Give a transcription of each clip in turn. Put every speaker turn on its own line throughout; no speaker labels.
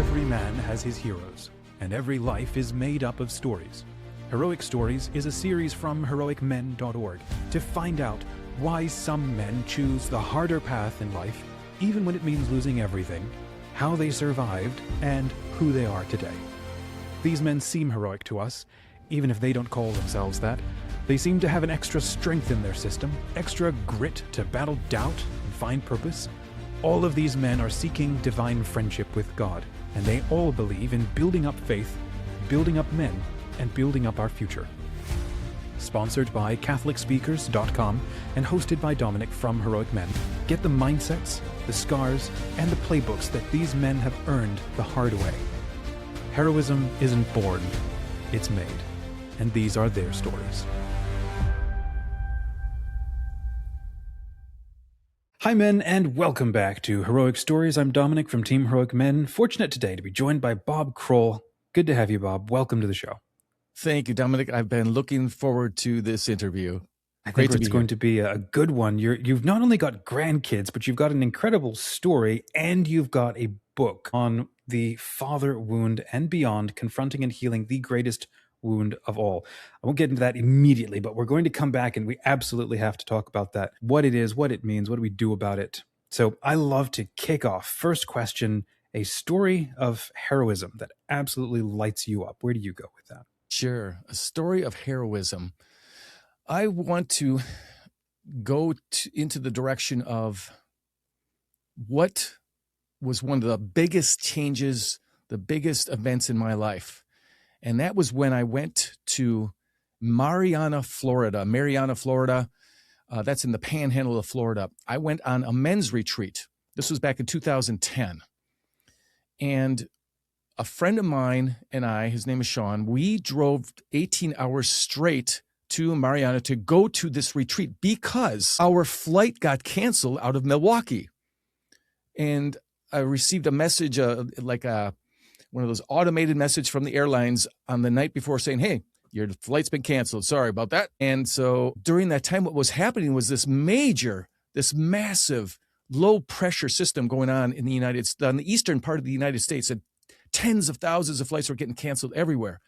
Every man has his heroes, and every life is made up of stories. Heroic Stories is a series from heroicmen.org to find out why some men choose the harder path in life, even when it means losing everything, how they survived, and who they are today. These men seem heroic to us, even if they don't call themselves that. They seem to have an extra strength in their system, extra grit to battle doubt and find purpose. All of these men are seeking divine friendship with God, and they all believe in building up faith, building up men, and building up our future. Sponsored by CatholicSpeakers.com and hosted by Dominic from Heroic Men, get the mindsets, the scars, and the playbooks that these men have earned the hard way. Heroism isn't born, it's made, and these are their stories. Hi men, and welcome back to Heroic Stories. I'm Dominic from Team Heroic Men, fortunate today to be joined by Bob Kroll. Good to have you, Bob. Welcome to the show.
Thank you, Dominic. I've been looking forward to this interview.
I think it's going to be a good one. You've not only got grandkids, but you've got an incredible story, and you've got a book on the father wound and beyond, confronting and healing the greatest wound of all. I won't get into that immediately, but we're going to come back and we absolutely have to talk about that. What it is, what it means, what do we do about it? So I love to kick off. First question, a story of heroism that absolutely lights you up. Where do you go with that?
Sure. A story of heroism. I want to go into the direction of what was one of the biggest changes, the biggest events in my life. And that was when I went to Marianna, Florida. That's in the panhandle of Florida. I went on a men's retreat. This was back in 2010. And a friend of mine and I, his name is Sean, we drove 18 hours straight to Marianna to go to this retreat because our flight got canceled out of Milwaukee. And I received a message, one of those automated message from the airlines on the night before saying, hey, your flight's been canceled. Sorry about that. And so during that time, what was happening was this massive low pressure system going on in on the eastern part of the United States, and tens of thousands of flights were getting canceled everywhere.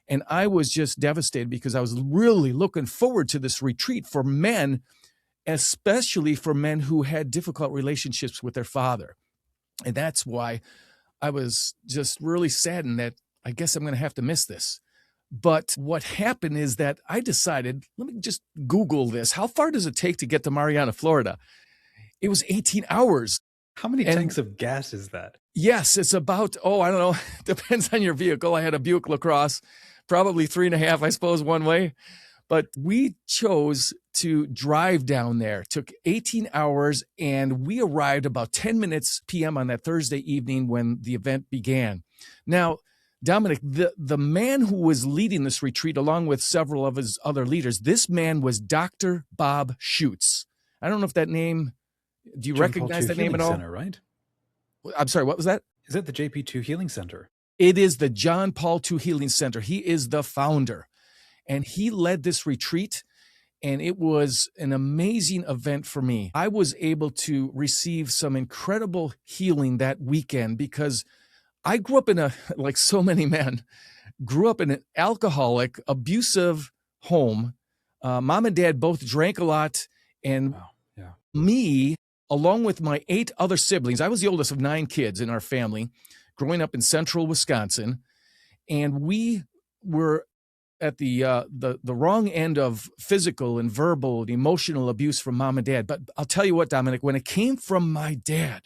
And I was just devastated because I was really looking forward to this retreat for men, especially for men who had difficult relationships with their father. And that's why I was just really saddened that I guess I'm going to have to miss this. But what happened is that I decided, let me just Google this. How far does it take to get to Marianna, Florida? It was 18 hours.
How many tanks of gas is that?
Yes, it's about, I don't know. Depends on your vehicle. I had a Buick LaCrosse, probably 3.5, I suppose, one way. But we chose to drive down there. It took 18 hours, and we arrived about 10 minutes p.m. on that Thursday evening when the event began. Now, Dominic, the man who was leading this retreat, along with several of his other leaders, this man was Dr. Bob Schutz. I don't know if that name, do you recognize that name at all?
Center, right?
I'm sorry, what was that?
Is that the JP2 Healing Center?
It is the John Paul II Healing Center. He is the founder. And he led this retreat, and it was an amazing event for me. I was able to receive some incredible healing that weekend because I grew up like so many men, grew up in an alcoholic, abusive home. Mom and dad both drank a lot, and me, along with my 8 other siblings, I was the oldest of 9 kids in our family, growing up in central Wisconsin, and we were at the wrong end of physical and verbal and emotional abuse from mom and dad. But I'll tell you what, Dominic, when it came from my dad,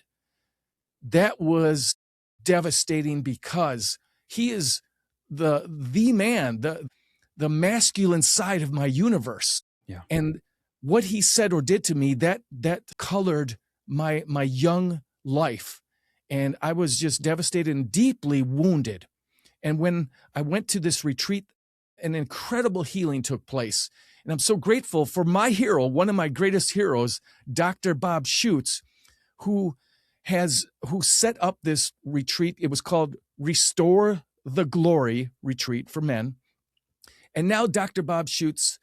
that was devastating because he is the man, the masculine side of my universe.
Yeah.
And what he said or did to me, that colored my young life. And I was just devastated and deeply wounded. And when I went to this retreat, an incredible healing took place. And I'm so grateful for my hero, one of my greatest heroes, Dr. Bob Schutz, who set up this retreat. It was called Restore the Glory Retreat for Men. And now Dr. Bob Schutz,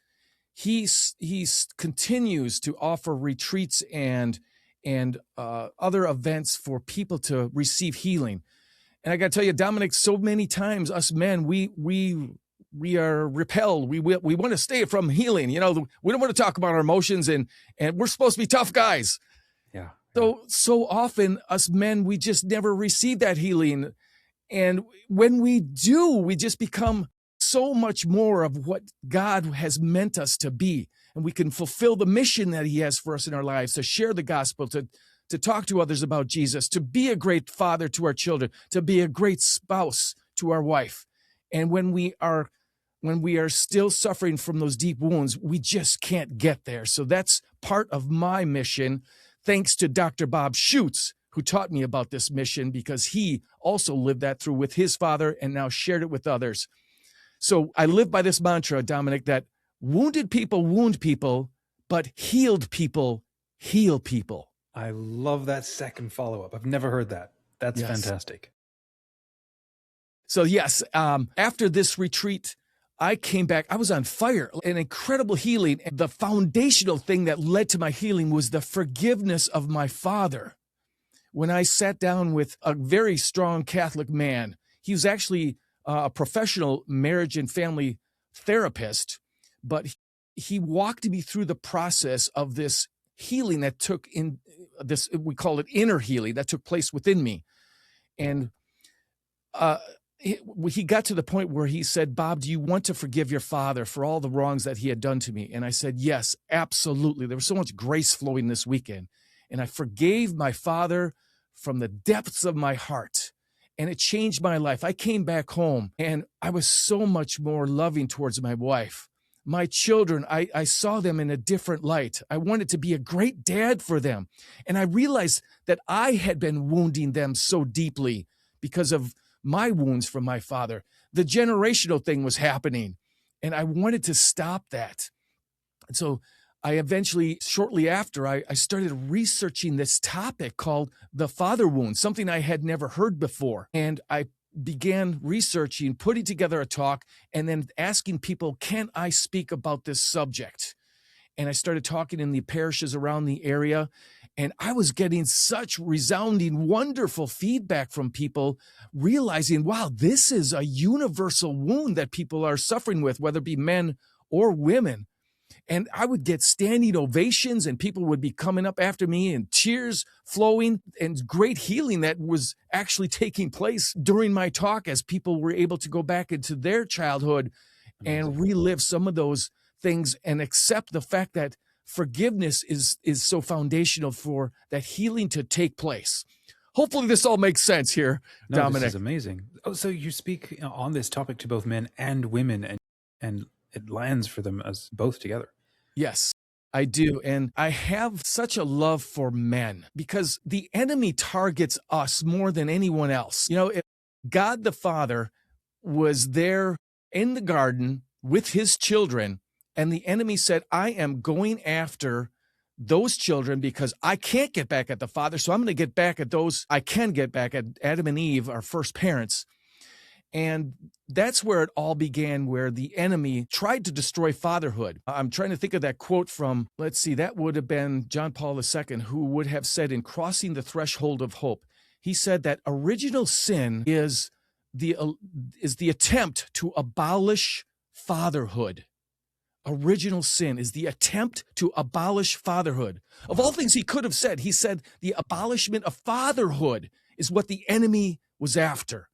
he continues to offer retreats and other events for people to receive healing. And I got to tell you, Dominic, so many times us men, we are repelled. We want to stay from healing. We don't want to talk about our emotions, and we're supposed to be tough guys.
Yeah.
So often us men, we just never receive that healing. And when we do, we just become so much more of what God has meant us to be. And we can fulfill the mission that he has for us in our lives, to share the gospel, to talk to others about Jesus, to be a great father to our children, to be a great spouse to our wife. And when we are still suffering from those deep wounds, we just can't get there. So that's part of my mission, thanks to Dr. Bob Schutz, who taught me about this mission, because he also lived that through with his father and now shared it with others. So I live by this mantra, Dominic, that wounded people wound people, but healed people heal people.
I love that second follow-up. I've never heard that. That's fantastic.
So yes, after this retreat, I came back. I was on fire, an incredible healing. And the foundational thing that led to my healing was the forgiveness of my father. When I sat down with a very strong Catholic man, he was actually a professional marriage and family therapist, but he walked me through the process of this healing that took in this, we call it inner healing, that took place within me. And he got to the point where he said, Bob, do you want to forgive your father for all the wrongs that he had done to me? And I said, yes, absolutely. There was so much grace flowing this weekend. And I forgave my father from the depths of my heart. And it changed my life. I came back home and I was so much more loving towards my wife. My children, I saw them in a different light. I wanted to be a great dad for them. And I realized that I had been wounding them so deeply because of my wounds from my father. The generational thing was happening, and I wanted to stop that. And so I eventually, shortly after, I started researching this topic called the father wound, something I had never heard before. And I began researching, putting together a talk, and then asking people, can I speak about this subject? And I started talking in the parishes around the area, and I was getting such resounding, wonderful feedback from people, realizing, wow, this is a universal wound that people are suffering with, whether it be men or women. And I would get standing ovations, and people would be coming up after me and tears flowing, and great healing that was actually taking place during my talk as people were able to go back into their childhood and relive some of those things and accept the fact that forgiveness is so foundational for that healing to take place. Hopefully this all makes sense here, Dominic.
This is amazing. Oh, so you speak on this topic to both men and women, and it lands for them as both together.
Yes, I do. And I have such a love for men because the enemy targets us more than anyone else. If God the Father was there in the garden with his children, and the enemy said, I am going after those children because I can't get back at the Father, so I'm going to get back at those I can get back at, Adam and Eve, our first parents. And that's where it all began, where the enemy tried to destroy fatherhood. I'm trying to think of that quote from, let's see, that would have been John Paul II, who would have said in Crossing the Threshold of Hope, he said that original sin is the attempt to abolish fatherhood. Original sin is the attempt to abolish fatherhood. Of all things he could have said, he said the abolishment of fatherhood is what the enemy was after.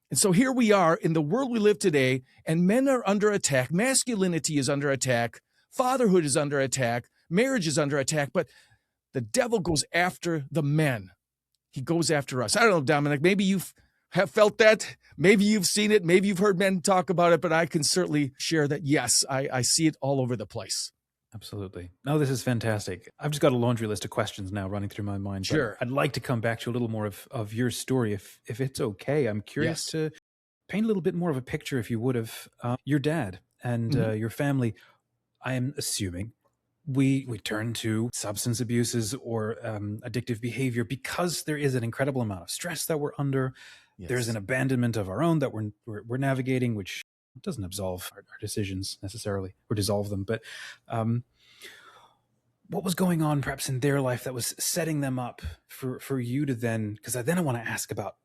And so here we are in the world we live today, and men are under attack. Masculinity is under attack. Fatherhood is under attack. Marriage is under attack. But the devil goes after the men. He goes after us. I don't know, Dominic, maybe you have felt that. Maybe you've seen it. Maybe you've heard men talk about it. But I can certainly share that, yes, I see it all over the place.
Absolutely. No, this is fantastic. I've just got a laundry list of questions now running through my mind.
Sure.
I'd like to come back to a little more of your story, if it's okay. I'm curious to paint a little bit more of a picture, if you would, of your dad and your family. I am assuming we turn to substance abuses or addictive behavior because there is an incredible amount of stress that we're under. Yes. There's an abandonment of our own that we're navigating, which doesn't absolve our decisions necessarily or dissolve them. But what was going on perhaps in their life that was setting them up for you to then, because then I want to ask about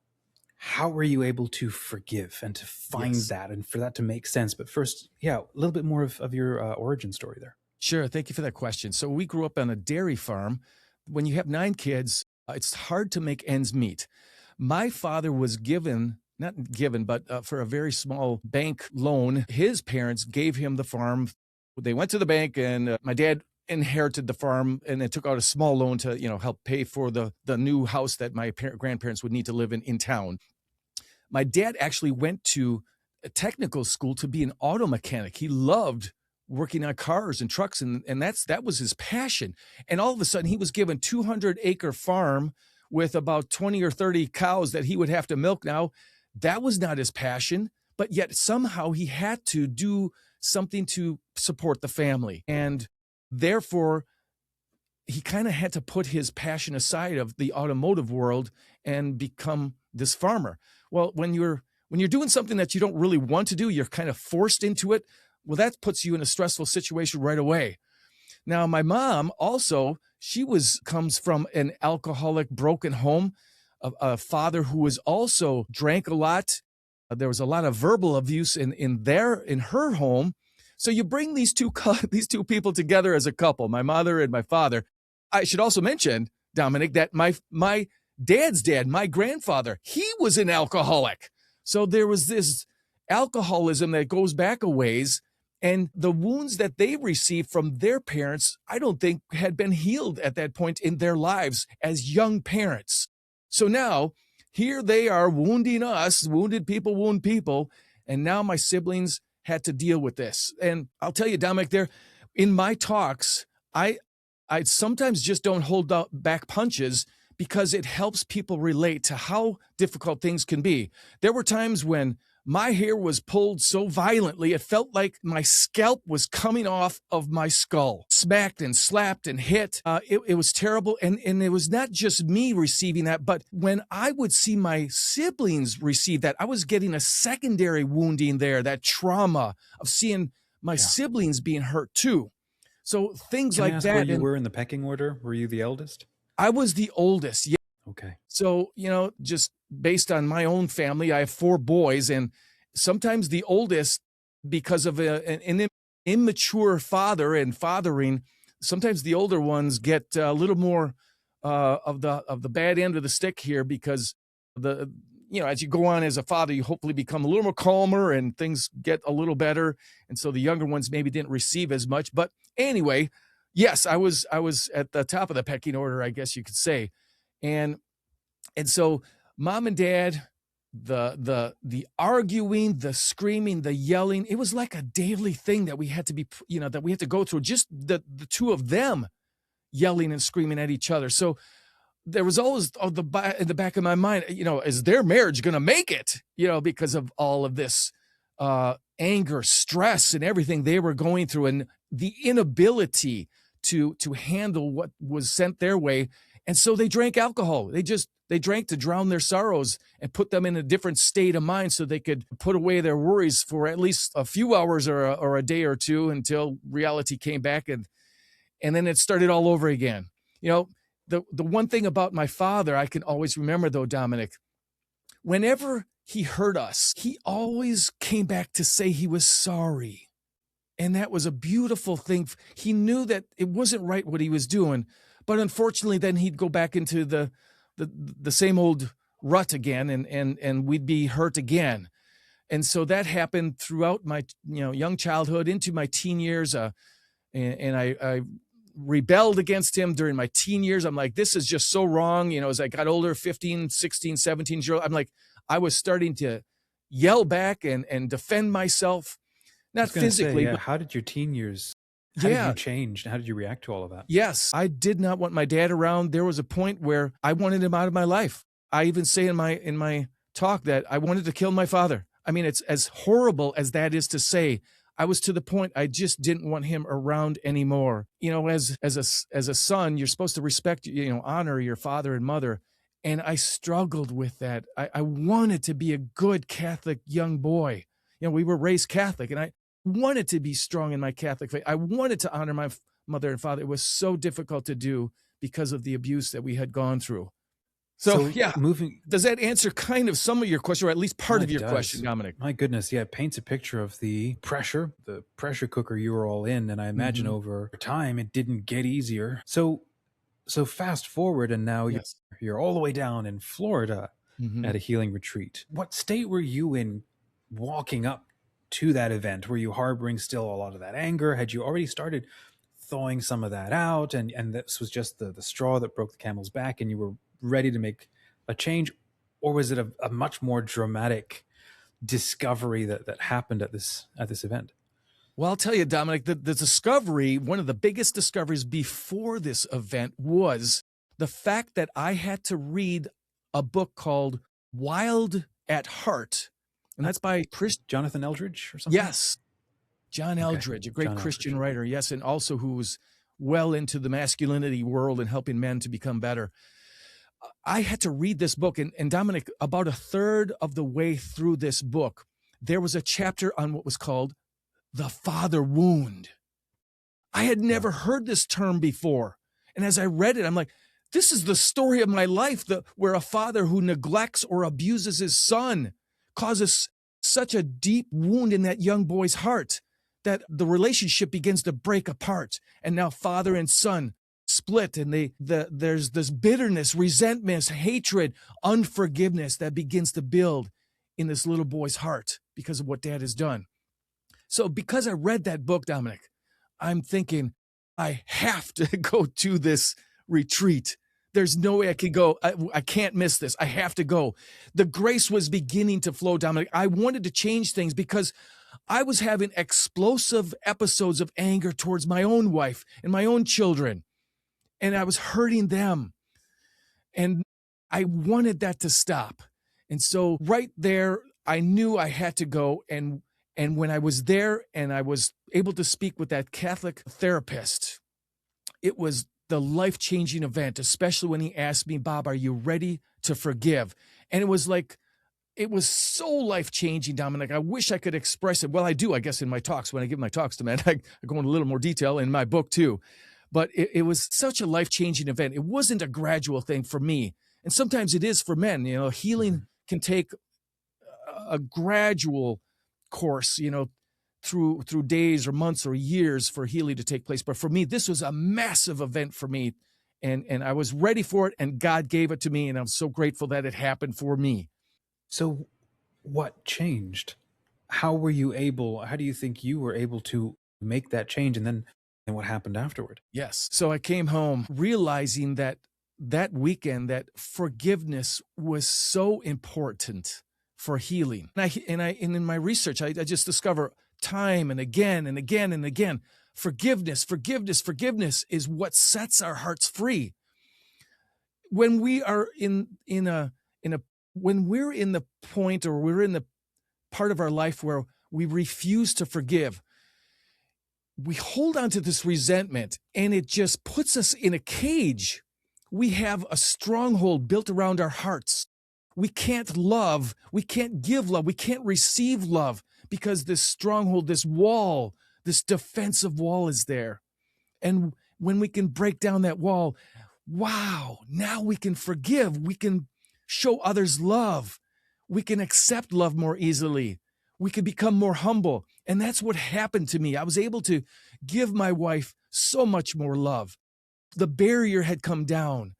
how were you able to forgive and to find
Yes.
that and for that to make sense? But first, yeah, a little bit more of your origin story there.
Sure. Thank you for that question. So we grew up on a dairy farm. When you have 9 kids, it's hard to make ends meet. My father was given, not given, but for a very small bank loan. His parents gave him the farm. They went to the bank, and my dad inherited the farm and then took out a small loan to, help pay for the new house that my grandparents would need to live in town. My dad actually went to a technical school to be an auto mechanic. He loved working on cars and trucks, and that was his passion. And all of a sudden, he was given 200-acre farm with about 20 or 30 cows that he would have to milk now. That was not his passion, but yet somehow he had to do something to support the family. And therefore, he kind of had to put his passion aside of the automotive world and become this farmer. Well, when you're doing something that you don't really want to do, you're kind of forced into it. Well, that puts you in a stressful situation right away. Now, my mom also, she comes from an alcoholic, broken home, a father who was also drank a lot. There was a lot of verbal abuse in her home. So you bring these two people together as a couple, my mother and my father. I should also mention, Dominic, that my dad's dad, my grandfather, he was an alcoholic. So there was this alcoholism that goes back a ways, and the wounds that they received from their parents, I don't think had been healed at that point in their lives as young parents. So now here they are wounding us, wounded people wound people, and now my siblings had to deal with this. And I'll tell you, Dominic, there in my talks, I sometimes just don't hold back punches because it helps people relate to how difficult things can be. There were times when my hair was pulled so violently, it felt like my scalp was coming off of my skull. Smacked and slapped and hit. It was terrible. And it was not just me receiving that, but when I would see my siblings receive that, I was getting a secondary wounding there, that trauma of seeing my siblings being hurt too. So things
Can
like
I ask
that.
Where you were in the pecking order? Were you the eldest?
I was the oldest. Yeah.
Okay.
So, just based on my own family, I have 4 boys, and sometimes the oldest, because of an immature father and fathering, sometimes the older ones get a little more of the bad end of the stick here, because as you go on as a father, you hopefully become a little more calmer and things get a little better. And so the younger ones maybe didn't receive as much. But anyway, yes, I was at the top of the pecking order, I guess you could say. And so mom and dad, the arguing, the screaming, the yelling, it was like a daily thing that we had to that we had to go through, just the two of them yelling and screaming at each other. So there was always in the back of my mind, is their marriage going to make it, because of all of this anger, stress, and everything they were going through, and the inability to handle what was sent their way. And so they drank alcohol. They drank to drown their sorrows and put them in a different state of mind so they could put away their worries for at least a few hours or a day or two until reality came back, and then it started all over again. The one thing about my father I can always remember, though, Dominic, whenever he hurt us, he always came back to say he was sorry. And that was a beautiful thing. He knew that it wasn't right what he was doing, but unfortunately then he'd go back into the same old rut again, and we'd be hurt again. And so that happened throughout my young childhood into my teen years, and I rebelled against him during my teen years. I'm like, this is just so wrong. As I got older, 15, 16, 17 years old, I'm like, I was starting to yell back and defend myself, not physically.
But how did your teen years, how did you change? How did you react to all of that?
Yes, I did not want my dad around. There was a point where I wanted him out of my life. I even say in my talk that I wanted to kill my father. I mean, it's as horrible as that is to say. I was to the point I just didn't want him around anymore. As a son, you're supposed to respect, honor your father and mother. And I struggled with that. I wanted to be a good Catholic young boy. We were raised Catholic, and I wanted to be strong in my Catholic faith. I wanted to honor my mother and father. It was so difficult to do because of the abuse that we had gone through. So,
So
yeah,
moving,
does that answer kind of some of your question, or at least part of
it
your question,
does.
Dominic?
My goodness, yeah, it paints a picture of the pressure cooker you were all in, and I imagine
Hmm.
over time it didn't get easier. So fast forward, and now
Yes.
you're all the way down in Florida
Hmm.
at a healing retreat. What state were you in walking up to that event? Were you harboring still a lot of that anger? Had you already started thawing some of that out, and this was just the straw that broke the camel's back, and you were ready to make a change? Or was it a much more dramatic discovery that happened at this event?
Well, I'll tell you, Dominic, the discovery, one of the biggest discoveries before this event was the fact that I had to read a book called Wild at Heart. And that's by Chris.
Jonathan Eldridge or something?
Yes, John
Okay,
Eldridge, a great
John
Christian
Eldridge.
writer. Yes, and also who's well into the masculinity world and helping men to become better. I had to read this book. And Dominic, about a third of the way through this book, there was a chapter on what was called the father wound. I had
Yeah.
never heard this term before. And as I read it, I'm like, this is the story of my life, where a father who neglects or abuses his son causes such a deep wound in that young boy's heart that the relationship begins to break apart. And now father and son split, and there's this bitterness, resentment, hatred, unforgiveness that begins to build in this little boy's heart because of what dad has done. So because I read that book, Dominic, I'm thinking I have to go to this retreat. There's no way I could go. I can't miss this. I have to go. The grace was beginning to flow, Dominic. I wanted to change things because I was having explosive episodes of anger towards my own wife and my own children, and I was hurting them. And I wanted that to stop. And so right there, I knew I had to go. And when I was there and I was able to speak with that Catholic therapist, it was the life-changing event, especially when he asked me, Bob, are you ready to forgive? And it was so life-changing, Dominic. I wish I could express it. Well, I do, I guess, in my talks. When I give my talks to men, I go into a little more detail in my book too. But it was such a life-changing event. It wasn't a gradual thing for me. And sometimes it is for men. Healing can take a gradual course, through days or months or years for healing to take place. But for me, this was a massive event for me. And I was ready for it, and God gave it to me. And I'm so grateful that it happened for me.
So what changed? How do you think you were able to make that change, and what happened afterward?
Yes. So I came home realizing that weekend, that forgiveness was so important for healing. And in my research, I just discover time and again and again and again, forgiveness is what sets our hearts free. When we are when we're in the point, or we're in the part of our life where we refuse to forgive, we hold on to this resentment, and it just puts us in a cage. We have a stronghold built around our hearts. We can't love, we can't give love, we can't receive love because this stronghold, this wall, this defensive wall is there. And when we can break down that wall, wow, now we can forgive, we can show others love, we can accept love more easily, we can become more humble. And that's what happened to me. I was able to give my wife so much more love. The barrier had come down.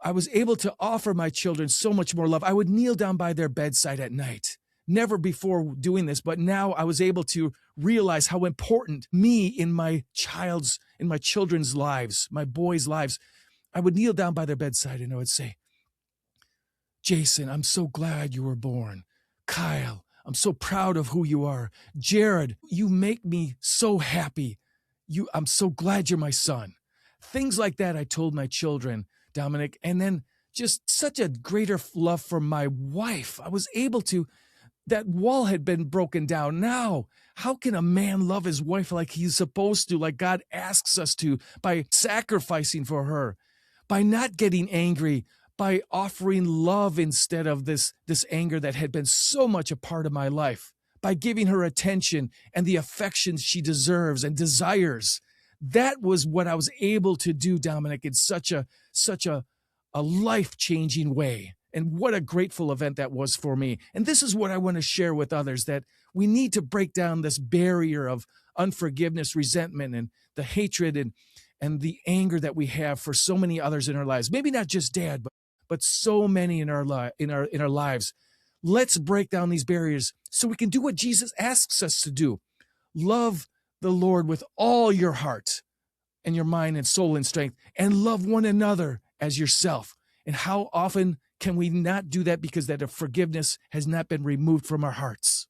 I was able to offer my children so much more love. I would kneel down by their bedside at night. Never before doing this, but now I was able to realize how important me in my children's lives, my boys' lives. I would kneel down by their bedside and I would say, Jason, I'm so glad you were born. Kyle, I'm so proud of who you are. Jared, you make me so happy. I'm so glad you're my son. Things like that I told my children, Dominic, and then just such a greater love for my wife. I was able to, that wall had been broken down. Now, how can a man love his wife like he's supposed to, like God asks us to, by sacrificing for her, by not getting angry, by offering love instead of this anger that had been so much a part of my life, by giving her attention and the affection she deserves and desires. That was what I was able to do, Dominic, in such a a life-changing way. And what a grateful event that was for me. And this is what I want to share with others, that we need to break down this barrier of unforgiveness, resentment, and the hatred and the anger that we have for so many others in our lives. Maybe not just dad, but so many in our lives. Let's break down these barriers so we can do what Jesus asks us to do. Love the Lord with all your heart and your mind and soul and strength, and love one another as yourself. And how often can we not do that because that forgiveness has not been removed from our hearts?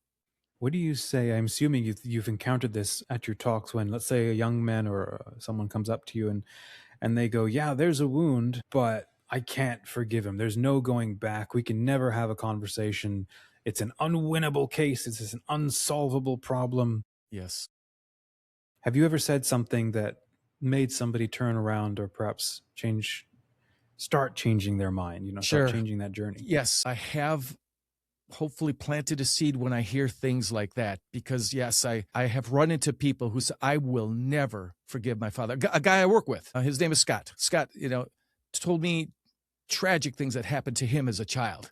What do you say? I'm assuming you've encountered this at your talks when, let's say, a young man or someone comes up to you and they go, yeah, there's a wound, but I can't forgive him. There's no going back. We can never have a conversation. It's an unwinnable case. It's an unsolvable problem.
Yes.
Have you ever said something that made somebody turn around or perhaps start changing their mind,
Sure.
start changing that journey?
Yes, I have hopefully planted a seed when I hear things like that, because yes, I have run into people who say, I will never forgive my father. A guy I work with, his name is Scott. Scott, told me tragic things that happened to him as a child.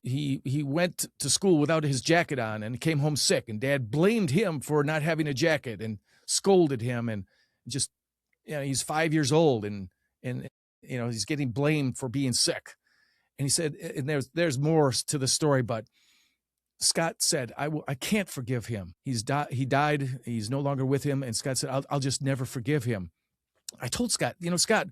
He went to school without his jacket on and came home sick, and dad blamed him for not having a jacket and scolded him, and just, he's 5 years old and he's getting blamed for being sick. And he said, and there's more to the story, but Scott said, I can't forgive him. He died. He's no longer with him. And Scott said, I'll just never forgive him. I told Scott, Scott,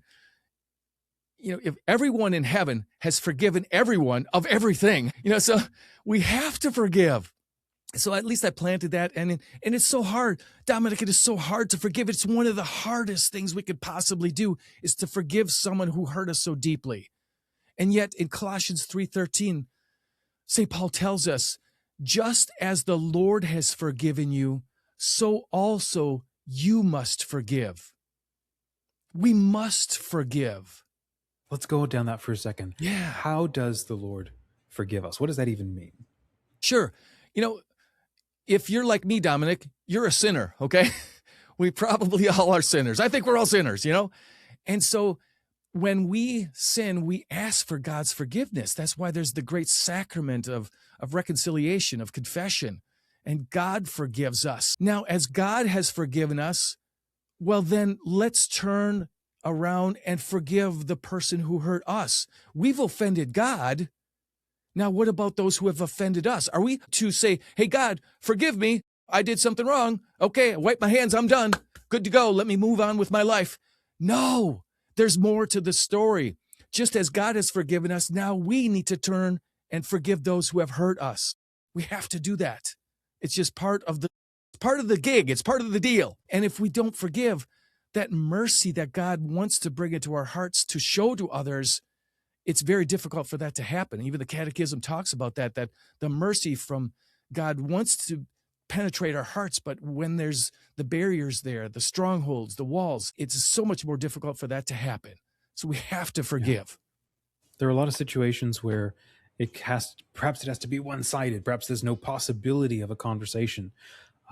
if everyone in heaven has forgiven everyone of everything, so we have to forgive. So at least I planted that. And it's so hard. Dominic, it is so hard to forgive. It's one of the hardest things we could possibly do, is to forgive someone who hurt us so deeply. And yet in Colossians 3:13, St. Paul tells us, just as the Lord has forgiven you, so also you must forgive. We must forgive.
Let's go down that for a second.
Yeah.
How does the Lord forgive us? What does that even mean?
Sure. If you're like me, Dominic, you're a sinner, okay? We probably all are sinners. I think we're all sinners, And so when we sin, we ask for God's forgiveness. That's why there's the great sacrament of reconciliation, of confession, and God forgives us. Now, as God has forgiven us, well, then let's turn around and forgive the person who hurt us. We've offended God. Now, what about those who have offended us? Are we to say, hey, God, forgive me. I did something wrong. Okay, I wipe my hands. I'm done. Good to go. Let me move on with my life. No, there's more to the story. Just as God has forgiven us, now we need to turn and forgive those who have hurt us. We have to do that. It's just part of the gig. It's part of the deal. And if we don't forgive, that mercy that God wants to bring into our hearts to show to others, it's very difficult for that to happen. Even the Catechism talks about that the mercy from God wants to penetrate our hearts, but when there's the barriers there, the strongholds, the walls, it's so much more difficult for that to happen. So we have to forgive.
Yeah. There are a lot of situations where perhaps it has to be one-sided. Perhaps there's no possibility of a conversation,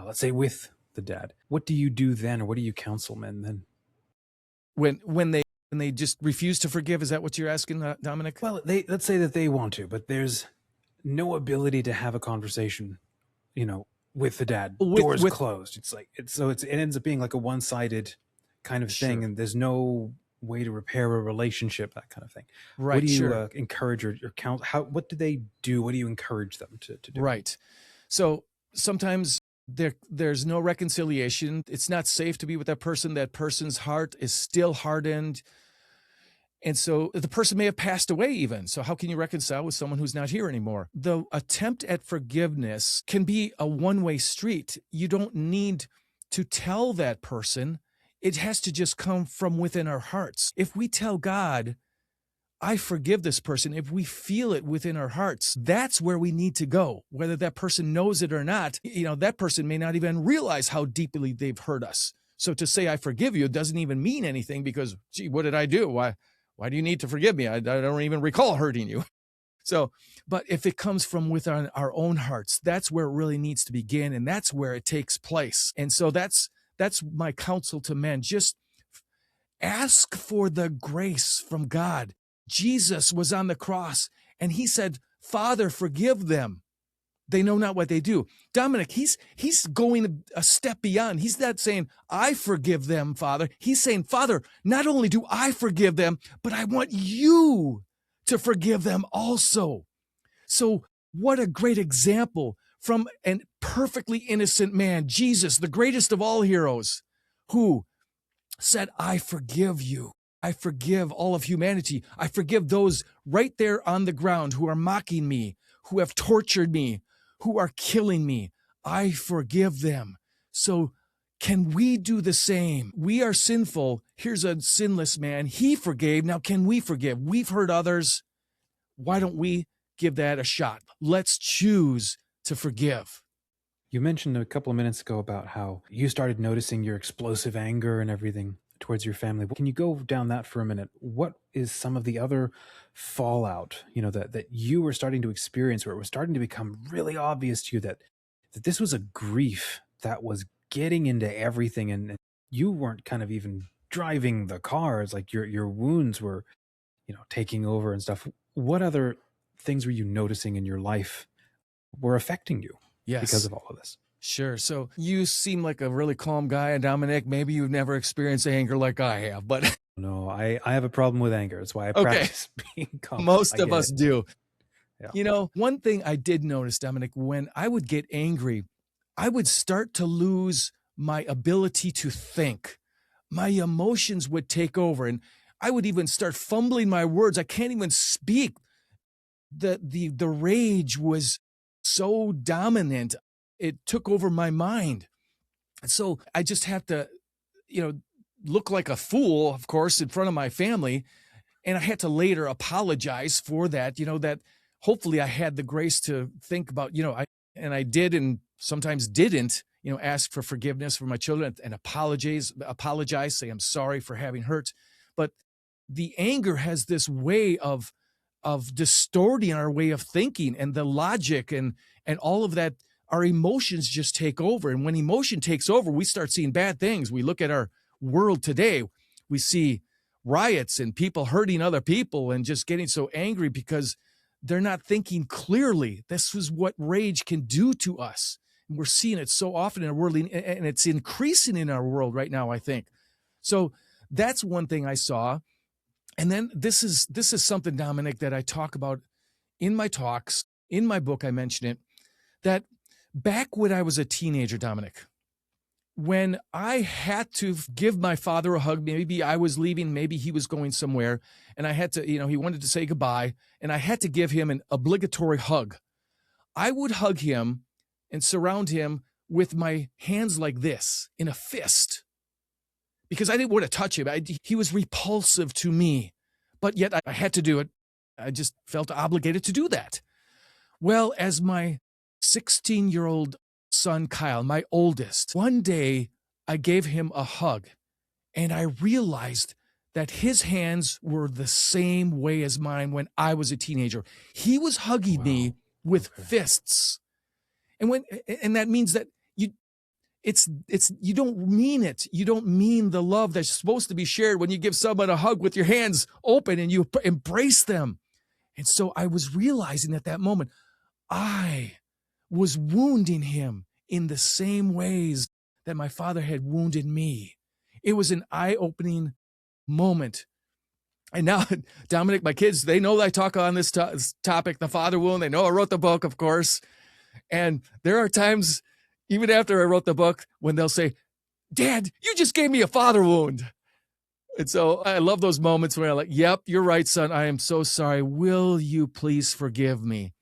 let's say with the dad. What do you do then, or what do you counsel men then?
When they just refuse to forgive, is that what you're asking, Dominic?
Well, let's say that they want to, but there's no ability to have a conversation, with the dad. Doors closed. It ends up being like a one-sided kind of thing, and there's no way to repair a relationship, that kind of thing.
Right.
What do you encourage or counsel? What do they do? What do you encourage them to do?
Right. So sometimes there's no reconciliation. It's not safe to be with that person. That person's heart is still hardened. And so the person may have passed away even. So how can you reconcile with someone who's not here anymore? The attempt at forgiveness can be a one-way street. You don't need to tell that person. It has to just come from within our hearts. If we tell God, I forgive this person, if we feel it within our hearts, that's where we need to go. Whether that person knows it or not, that person may not even realize how deeply they've hurt us. So to say I forgive you doesn't even mean anything, because, gee, what did I do? Why do you need to forgive me? I don't even recall hurting you. So, but if it comes from within our own hearts, that's where it really needs to begin, and that's where it takes place. And so that's my counsel to men. Just ask for the grace from God. Jesus was on the cross and he said, Father, forgive them. They know not what they do. Dominic, he's going a step beyond. He's not saying, I forgive them, Father. He's saying, Father, not only do I forgive them, but I want you to forgive them also. So what a great example from a perfectly innocent man, Jesus, the greatest of all heroes, who said, I forgive you. I forgive all of humanity. I forgive those right there on the ground who are mocking me, who have tortured me, who are killing me. I forgive them. So can we do the same? We are sinful. Here's a sinless man. He forgave. Now can we forgive? We've hurt others. Why don't we give that a shot? Let's choose to forgive.
You mentioned a couple of minutes ago about how you started noticing your explosive anger and everything towards your family. Can you go down that for a minute? What is some of the other fallout, that you were starting to experience, where it was starting to become really obvious to you that this was a grief that was getting into everything, and you weren't kind of even driving the car? It's like your wounds were, taking over and stuff. What other things were you noticing in your life were affecting you?
Yes.
Because of all of this?
Sure. So you seem like a really calm guy, and Dominic, maybe you've never experienced anger like I have, but
no, I have a problem with anger. That's why I practice being calm.
Most of us do.
Yeah.
One thing I did notice, Dominic, when I would get angry, I would start to lose my ability to think. My emotions would take over, and I would even start fumbling my words. I can't even speak. The rage was so dominant. It took over my mind. So I just have to, look like a fool, of course, in front of my family. And I had to later apologize for that, that hopefully I had the grace to think about, I did and sometimes didn't, ask for forgiveness for my children and apologize, say I'm sorry for having hurt. But the anger has this way of distorting our way of thinking and the logic and all of that. Our emotions just take over. And when emotion takes over, we start seeing bad things. We look at our world today, we see riots and people hurting other people and just getting so angry because they're not thinking clearly. This is what rage can do to us. And we're seeing it so often in our world, and it's increasing in our world right now, I think. So that's one thing I saw. And then this is something, Dominic, that I talk about in my talks, in my book, I mention it, that back when I was a teenager, Dominic, when I had to give my father a hug, maybe I was leaving, maybe he was going somewhere, and I had to, he wanted to say goodbye, and I had to give him an obligatory hug. I would hug him and surround him with my hands like this in a fist because I didn't want to touch him. He was repulsive to me, but yet I had to do it. I just felt obligated to do that. Well, as my 16-year-old son, Kyle, my oldest, one day I gave him a hug and I realized that his hands were the same way as mine when I was a teenager. He was hugging me with fists. And that means that you don't mean it. You don't mean the love that's supposed to be shared when you give someone a hug with your hands open and you embrace them. And so I was realizing at that moment, I was wounding him in the same ways that my father had wounded me. It was an eye-opening moment. And now, Dominic, my kids, they know I talk on this topic, the father wound. They know I wrote the book, of course. And there are times, even after I wrote the book, when they'll say, Dad, you just gave me a father wound. And so I love those moments where I'm like, yep, you're right, son. I am so sorry. Will you please forgive me?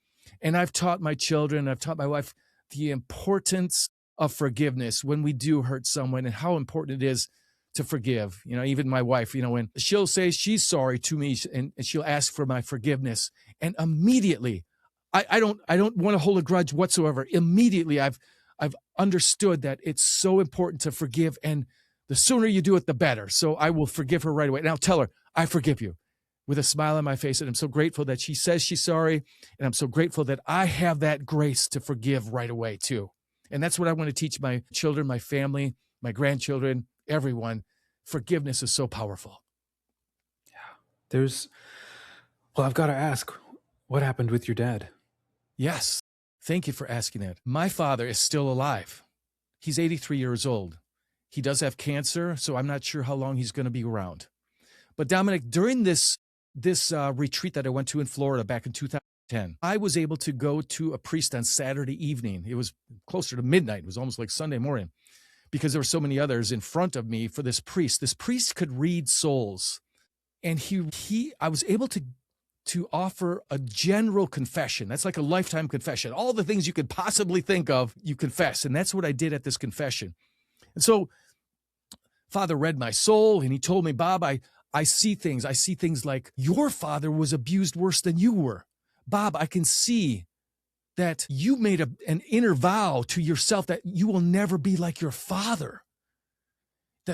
And I've taught my children, I've taught my wife the importance of forgiveness when we do hurt someone and how important it is to forgive. Even my wife, when she'll say she's sorry to me and she'll ask for my forgiveness. And immediately, I don't want to hold a grudge whatsoever. Immediately, I've understood that it's so important to forgive. And the sooner you do it, the better. So I will forgive her right away. And I'll tell her, I forgive you, with a smile on my face. And I'm so grateful that she says she's sorry. And I'm so grateful that I have that grace to forgive right away too. And that's what I want to teach my children, my family, my grandchildren, everyone. Forgiveness is so powerful.
Yeah. There's Well, I've got to ask, what happened with your dad?
Yes. Thank you for asking that. My father is still alive. He's 83 years old. He does have cancer, so I'm not sure how long he's going to be around. But Dominic, during this retreat that I went to in Florida back in 2010, I was able to go to a priest on Saturday evening. It was closer to midnight. It was almost like Sunday morning because there were so many others in front of me for this priest. This priest could read souls. And I was able to offer a general confession. That's like a lifetime confession. All the things you could possibly think of, you confess. And that's what I did at this confession. And so Father read my soul and he told me, Bob, I see things. I see things like your father was abused worse than you were. Bob, I can see that you made an inner vow to yourself that you will never be like your father.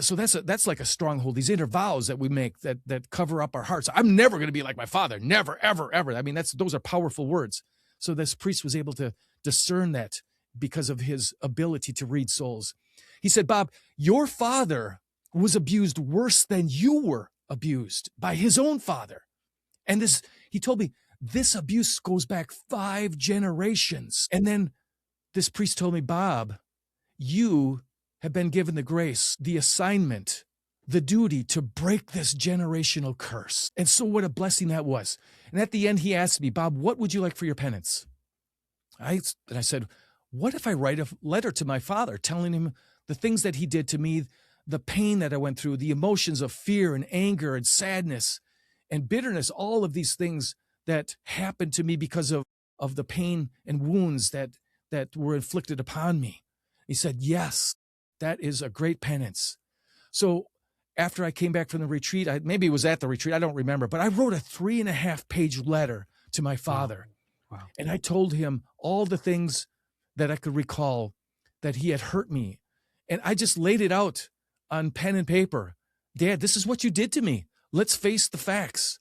So that's like a stronghold, these inner vows that we make that cover up our hearts. I'm never going to be like my father. Never, ever, ever. I mean, those are powerful words. So this priest was able to discern that because of his ability to read souls. He said, Bob, your father was abused worse than you were abused by his own father. And he told me, this abuse goes back 5 generations. And then this priest told me, Bob, you have been given the grace, the assignment, the duty to break this generational curse. And so what a blessing that was. And at the end, he asked me, Bob, what would you like for your penance? And I said, what if I write a letter to my father telling him the things that he did to me, the pain that I went through, the emotions of fear and anger and sadness and bitterness, all of these things that happened to me because of the pain and wounds that were inflicted upon me. He said, yes. That is a great penance. So after I came back from the retreat, maybe it was at the retreat, I don't remember, but I wrote a 3.5-page letter to my father.
Wow.
And I told him all the things that I could recall that he had hurt me. And I just laid it out on pen and paper. Dad, this is what you did to me. Let's face the facts.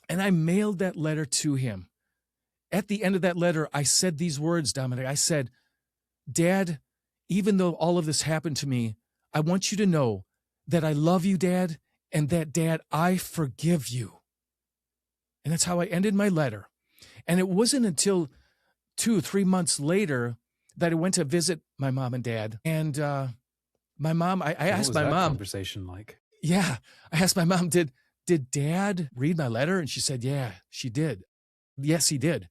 And I mailed that letter to him. At the end of that letter, I said these words, Dominic. I said, Dad, even though all of this happened to me, I want you to know that I love you, Dad, and that, Dad, I forgive you. And that's how I ended my letter. And it wasn't until 2-3 months later that I went to visit my mom and dad. And my mom, I asked my mom. What was that
conversation like?
Yeah. I asked my mom, did Dad read my letter? And she said, yeah, she did. Yes, he did.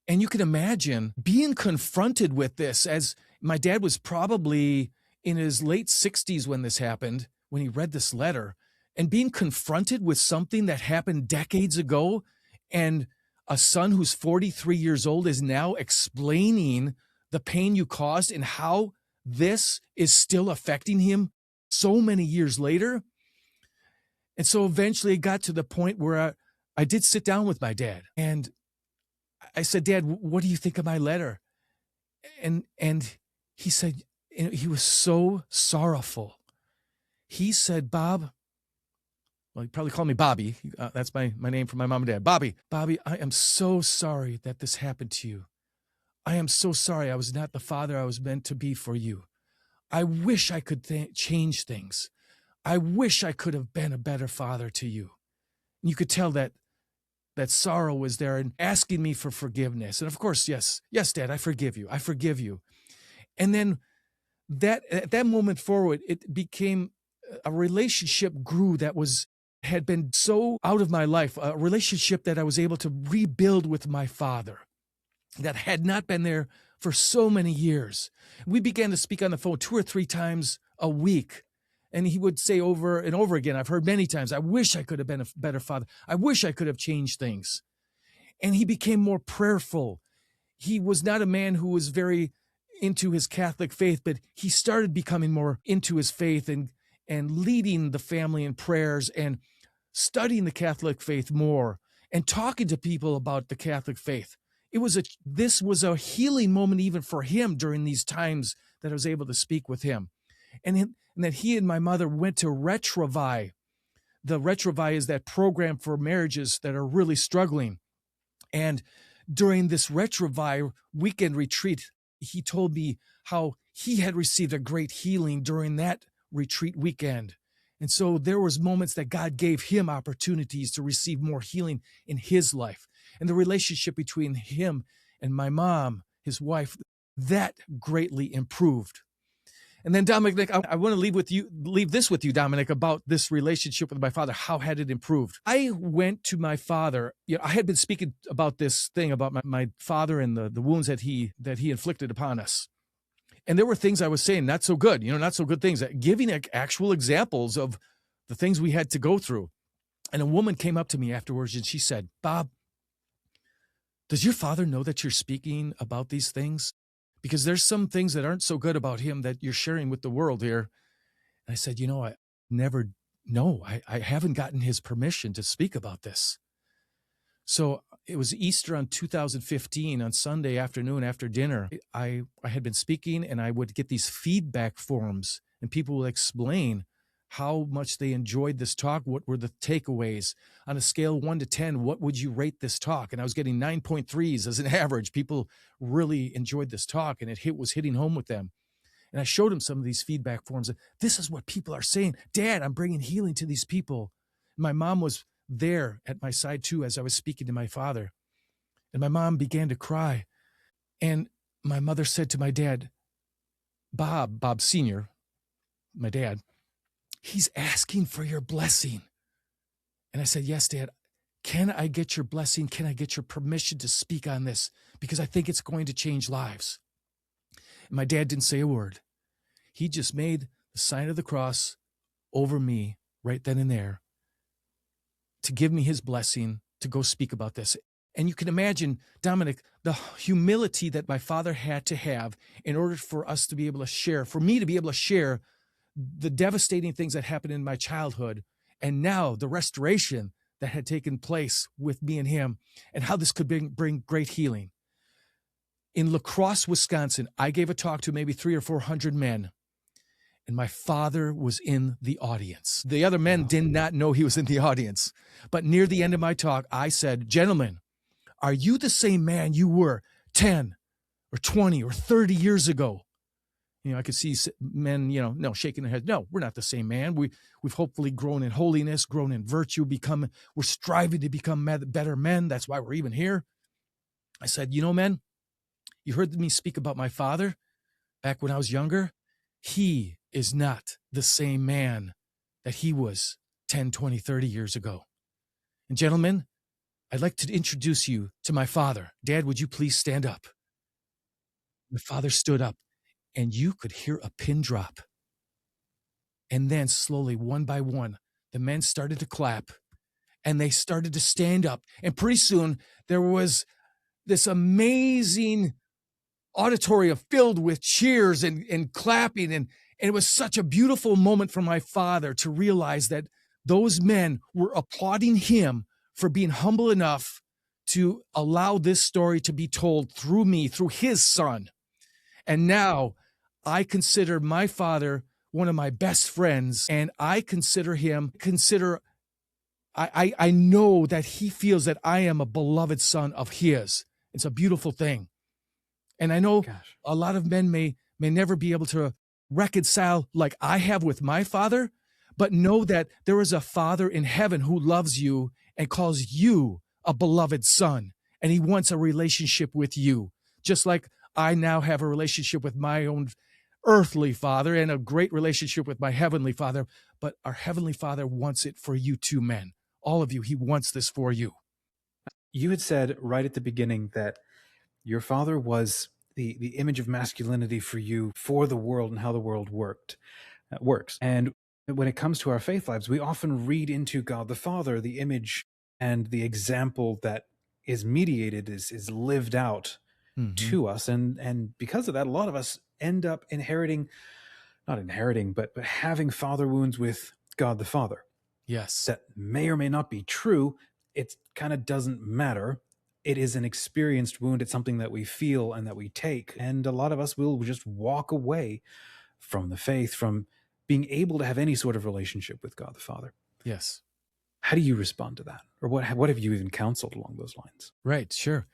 And you can imagine being confronted with this, as my dad was probably in his late 60s when this happened, when he read this letter, and being confronted with something that happened decades ago, and a son who's 43 years old is now explaining the pain you caused and how this is still affecting him so many years later. And so eventually it got to the point where I did sit down with my dad, and I said, Dad, what do you think of my letter? And he said, he was so sorrowful. He said, Bob, well, he probably called me Bobby. That's my name for my mom and dad. Bobby, I am so sorry that this happened to you. I am so sorry I was not the father I was meant to be for you. I wish I could change things. I wish I could have been a better father to you. And you could tell that sorrow was there and asking me for forgiveness. And of course, yes, Dad, I forgive you. I forgive you. And then at that moment forward, it became a relationship grew that had been so out of my life, a relationship that I was able to rebuild with my father that had not been there for so many years. We began to speak on the phone 2 or 3 times a week. And he would say over and over again, I've heard many times, I wish I could have been a better father. I wish I could have changed things. And he became more prayerful. He was not a man who was very into his Catholic faith, but he started becoming more into his faith and leading the family in prayers and studying the Catholic faith more and talking to people about the Catholic faith. This was a healing moment even for him during these times that I was able to speak with him. And that he and my mother went to Retrovi. The Retrovi is that program for marriages that are really struggling. And during this Retrovi weekend retreat, he told me how he had received a great healing during that retreat weekend. And so there was moments that God gave him opportunities to receive more healing in his life. And the relationship between him and my mom, his wife, that greatly improved. And then Dominic, I want to leave this with you, Dominic, about this relationship with my father. How had it improved? I went to my father. I had been speaking about this thing about my father and the wounds that he inflicted upon us. And there were things I was saying, not so good, not so good things, giving actual examples of the things we had to go through. And a woman came up to me afterwards and she said, Bob, does your father know that you're speaking about these things? Because there's some things that aren't so good about him that you're sharing with the world here. And I said, I never know. I haven't gotten his permission to speak about this. So it was Easter on 2015 on Sunday afternoon after dinner. I had been speaking and I would get these feedback forms and people would explain how much they enjoyed this talk. What were the takeaways on a scale 1 to 10? What would you rate this talk? And I was getting 9.3s as an average. People really enjoyed this talk and it was hitting home with them. And I showed them some of these feedback forms. This is what people are saying. Dad, I'm bringing healing to these people. My mom was there at my side too as I was speaking to my father. And my mom began to cry. And my mother said to my dad, Bob Sr., my dad, he's asking for your blessing. And I said, yes, Dad. Can I get your blessing? Can I get your permission to speak on this? Because I think it's going to change lives. And my dad didn't say a word. He just made the sign of the cross over me right then and there to give me his blessing to go speak about this. And you can imagine, Dominic, the humility that my father had to have in order for us to be able to share, for me to be able to share the devastating things that happened in my childhood, and now the restoration that had taken place with me and him, and how this could bring great healing. In La Crosse, Wisconsin, I gave a talk to maybe 300 or 400 men, and my father was in the audience. The other men did not know he was in the audience. But near the end of my talk, I said, gentlemen, are you the same man you were 10 or 20 or 30 years ago? I could see men, shaking their heads. No, we're not the same man. We've hopefully grown in holiness, grown in virtue, we're striving to become better men. That's why we're even here. I said, men, you heard me speak about my father back when I was younger. He is not the same man that he was 10, 20, 30 years ago. And gentlemen, I'd like to introduce you to my father. Dad, would you please stand up? My father stood up. And you could hear a pin drop. And then slowly, one by one, the men started to clap and they started to stand up. And pretty soon there was this amazing auditorium filled with cheers and clapping. And it was such a beautiful moment for my father to realize that those men were applauding him for being humble enough to allow this story to be told through me, through his son. And now I consider my father one of my best friends, and I know that he feels that I am a beloved son of his. It's a beautiful thing. And I know a lot of men may never be able to reconcile like I have with my father, but know that there is a Father in heaven who loves you and calls you a beloved son, and he wants a relationship with you, just like I now have a relationship with my own earthly father and a great relationship with my heavenly father, but our heavenly Father wants it for you too, men. All of you, he wants this for you.
You had said right at the beginning that your father was the image of masculinity for you, for the world and how the world works. And when it comes to our faith lives, we often read into God the Father the image and the example that is mediated, is lived out to us. And because of that, a lot of us end up but having father wounds with God the Father.
Yes.
That may or may not be true. It kind of doesn't matter. It is an experienced wound. It's something that we feel and that we take. And a lot of us will just walk away from the faith, from being able to have any sort of relationship with God the Father.
Yes.
How do you respond to that? Or what have you even counseled along those lines?
Right, sure.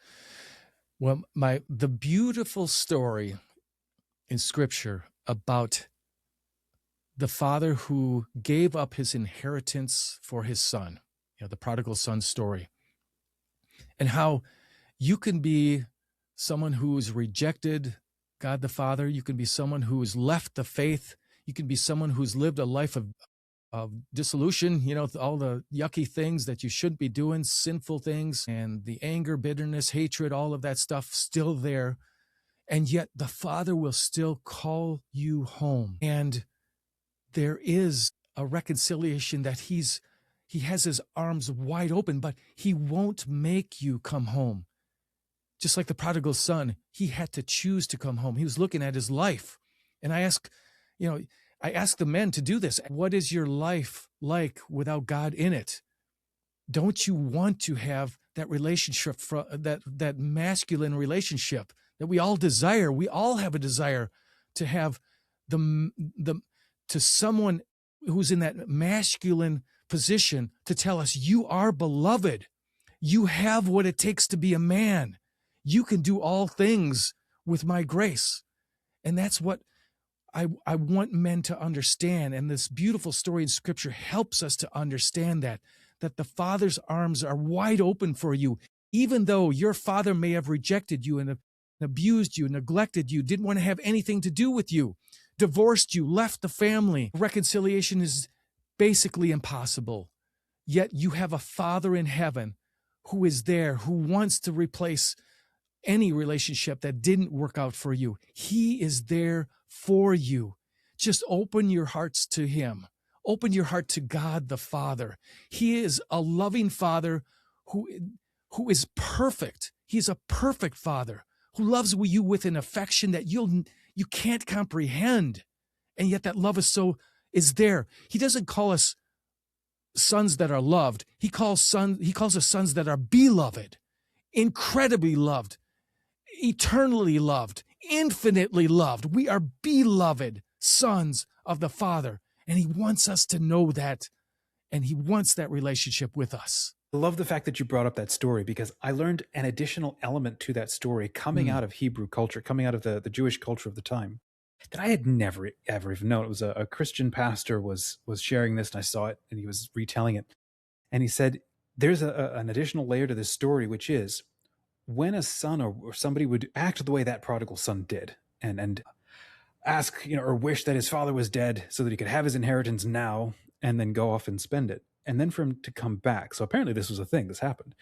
Well, the beautiful story in Scripture about the father who gave up his inheritance for his son, the prodigal son story, and how you can be someone who's rejected God the Father. You can be someone who's left the faith. You can be someone who's lived a life of dissolution, all the yucky things that you shouldn't be doing, sinful things, and the anger, bitterness, hatred, all of that stuff still there. And yet the Father will still call you home. And there is a reconciliation that he has his arms wide open, but he won't make you come home. Just like the prodigal son, he had to choose to come home. He was looking at his life. And I ask the men to do this. What is your life like without God in it? Don't you want to have that relationship, that masculine relationship that we all desire? We all have a desire to have to someone who's in that masculine position to tell us, you are beloved. You have what it takes to be a man. You can do all things with my grace. And that's what I want men to understand. And this beautiful story in Scripture helps us to understand that the Father's arms are wide open for you, even though your father may have rejected you and abused you, neglected you, didn't want to have anything to do with you, divorced you, left the family. Reconciliation is basically impossible. Yet you have a Father in heaven who is there, who wants to replace any relationship that didn't work out for you. He is there for you. Just open your hearts to him. Open your heart to God the Father. He is a loving Father who is perfect. He's a perfect Father who loves you with an affection that you can't comprehend. And yet that love is there. He doesn't call us sons that are loved. He calls us sons that are beloved, incredibly loved, eternally loved, infinitely loved. We are beloved sons of the Father, and he wants us to know that, and he wants that relationship with us.
I love the fact that you brought up that story, because I learned an additional element to that story coming out of Hebrew culture, coming out of the Jewish culture of the time, that I had never, ever even known. It was a Christian pastor was sharing this, and I saw it, and he was retelling it. And he said, there's an additional layer to this story, which is when a son or somebody would act the way that prodigal son did and ask, or wish that his father was dead so that he could have his inheritance now and then go off and spend it, and then for him to come back. So apparently this was a thing, this happened.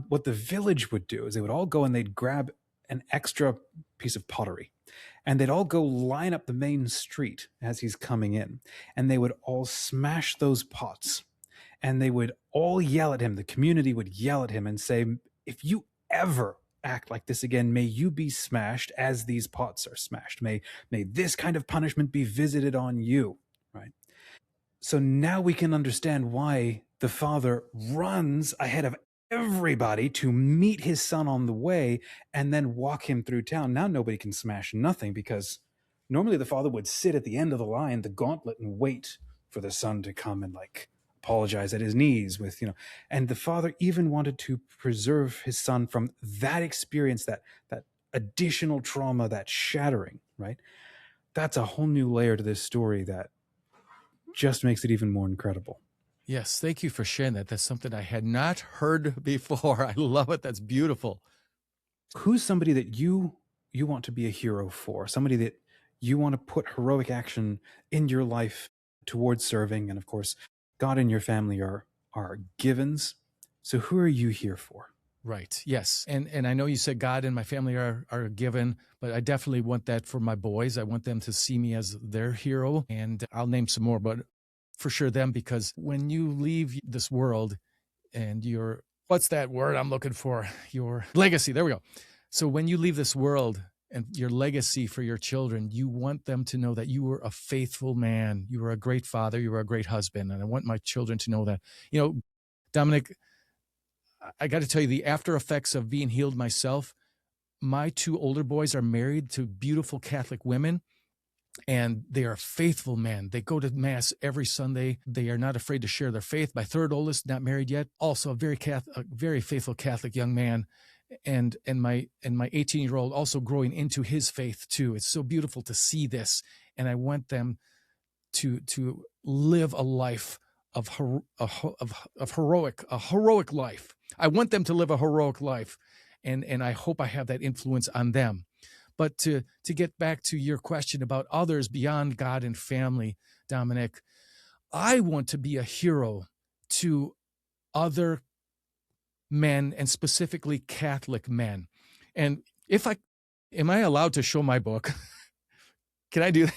What the village would do is they would all go and they'd grab an extra piece of pottery, and they'd all go line up the main street as he's coming in, and they would all smash those pots, and they would all yell at him. The community would yell at him and say, if you ever act like this again, may you be smashed as these pots are smashed. May this kind of punishment be visited on you, right? So now we can understand why the father runs ahead of everybody to meet his son on the way and then walk him through town. Now nobody can smash nothing, because normally the father would sit at the end of the line, the gauntlet, and wait for the son to come and apologize at his knees with, and the father even wanted to preserve his son from that experience, that additional trauma, that shattering, right? That's a whole new layer to this story that just makes it even more incredible.
Yes, thank you for sharing that. That's something I had not heard before. I love it. That's beautiful.
Who's somebody that you want to be a hero for? Somebody that you want to put heroic action in your life towards serving? And of course, God and your family are givens. So who are you here for?
Right. Yes. And I know you said God and my family are given, but I definitely want that for my boys. I want them to see me as their hero. And I'll name some more, but for sure them, because when you leave this world and what's that word I'm looking for? Your legacy. There we go. So when you leave this world and your legacy for your children, you want them to know that you were a faithful man. You were a great father. You were a great husband. And I want my children to know that. Dominic, I got to tell you, the after effects of being healed myself, my two older boys are married to beautiful Catholic women, and they are faithful men. They go to Mass every Sunday. They are not afraid to share their faith. My third oldest, not married yet, also a very faithful Catholic young man. And my 18-year-old also growing into his faith too. It's so beautiful to see this. And I want them to live a life of a heroic life. I want them to live a heroic life, and I hope I have that influence on them. But to get back to your question about others beyond God and family, Dominic, I want to be a hero to other men, and specifically Catholic men. And am I allowed to show my book? Can I do that?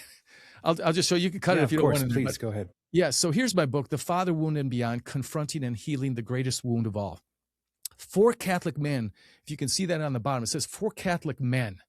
I'll just show you. You can cut it if you don't want to.
Please go ahead.
Yeah. So here's my book, The Father Wound and Beyond: Confronting and Healing the Greatest Wound of All. For Catholic men. If you can see that on the bottom, it says for Catholic men,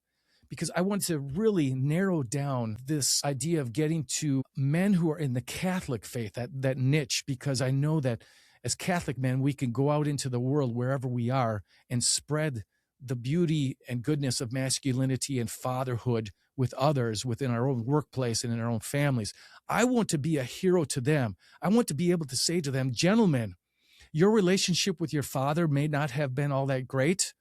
because I want to really narrow down this idea of getting to men who are in the Catholic faith, that niche, because I know that as Catholic men, we can go out into the world wherever we are and spread the beauty and goodness of masculinity and fatherhood with others within our own workplace and in our own families. I want to be a hero to them. I want to be able to say to them, gentlemen, your relationship with your father may not have been all that great,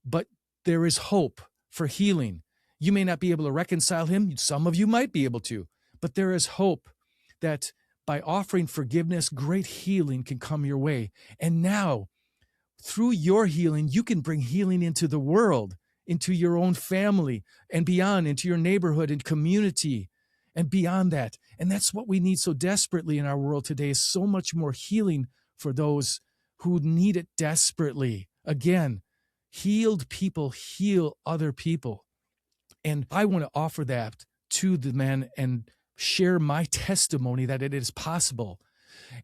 but there is hope for healing. You may not be able to reconcile him. Some of you might be able to, but there is hope that by offering forgiveness, great healing can come your way. And now, through your healing, you can bring healing into the world, into your own family and beyond, into your neighborhood and community and beyond that. And that's what we need so desperately in our world today, is so much more healing for those who need it desperately. Again, healed people heal other people. And I want to offer that to the men and share my testimony that it is possible.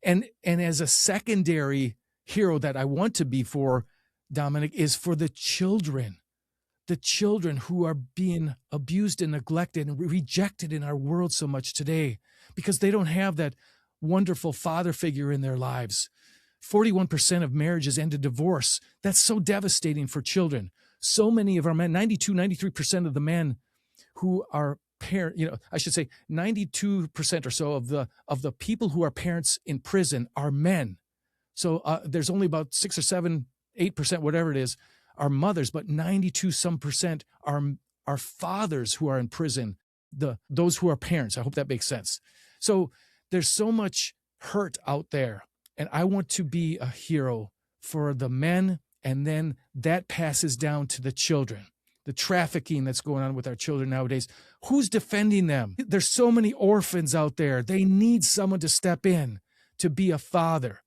And as a secondary hero that I want to be for, Dominic, is for the children who are being abused and neglected and rejected in our world so much today because they don't have that wonderful father figure in their lives. 41% of marriages end in divorce. That's so devastating for children. So many of our men, 93% of the men who are I should say 92% or so of the people who are parents in prison are men. So there's only about 6 or 7, 8%, whatever it is, are mothers, but 92% are fathers who are in prison, those who are parents. I hope that makes sense. So there's so much hurt out there, and I want to be a hero for the men, and then that passes down to the children. The trafficking that's going on with our children nowadays, who's defending them? There's so many orphans out there. They need someone to step in to be a father.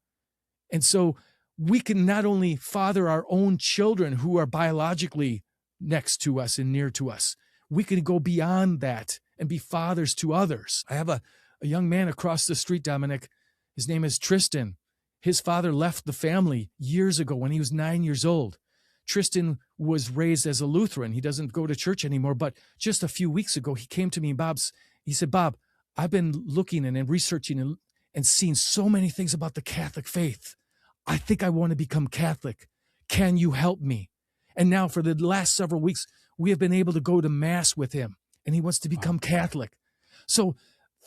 And so we can not only father our own children who are biologically next to us and near to us, we can go beyond that and be fathers to others. I have a young man across the street, Dominic. His name is Tristan. His father left the family years ago when he was 9 years old. Tristan was raised as a Lutheran. He doesn't go to church anymore, but just a few weeks ago, he came to me and he said, Bob, I've been looking and researching and seeing so many things about the Catholic faith. I think I want to become Catholic. Can you help me? And now for the last several weeks, we have been able to go to Mass with him, and he wants to become Catholic. So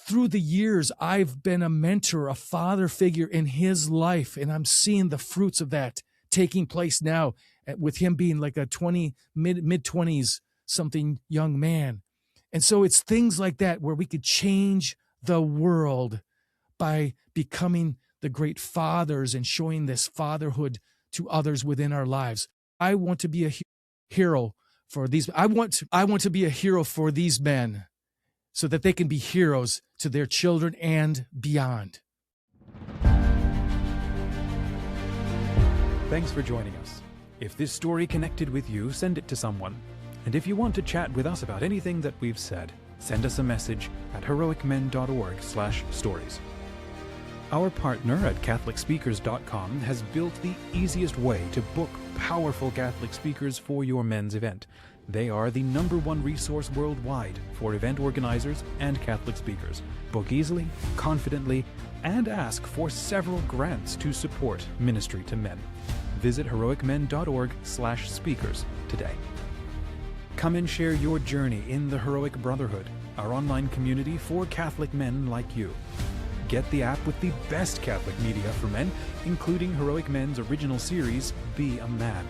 through the years, I've been a mentor, a father figure in his life, and I'm seeing the fruits of that taking place now with him being like a mid-20s something young man. And so it's things like that where we could change the world by becoming the great fathers and showing this fatherhood to others within our lives. I want to be a hero for these. I want to be a hero for these men so that they can be heroes to their children and beyond.
Thanks for joining us. If this story connected with you, send it to someone. And if you want to chat with us about anything that we've said, send us a message at heroicmen.org/stories. Our partner at CatholicSpeakers.com has built the easiest way to book powerful Catholic speakers for your men's event. They are the #1 resource worldwide for event organizers and Catholic speakers. Book easily, confidently, and ask for several grants to support ministry to men. Visit heroicmen.org/speakers today. Come and share your journey in the Heroic Brotherhood, our online community for Catholic men like you. Get the app with the best Catholic media for men, including Heroic Men's original series, Be a Man.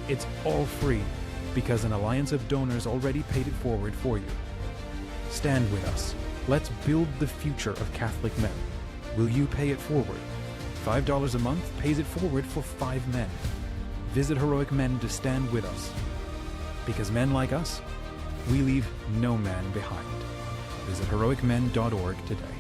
It's all free because an alliance of donors already paid it forward for you. Stand with us Let's build the future of Catholic men. Will you pay it forward? $5 a month pays it forward for 5 men. Visit Heroic Men to stand with us. Because men like us, we leave no man behind. Visit heroicmen.org today.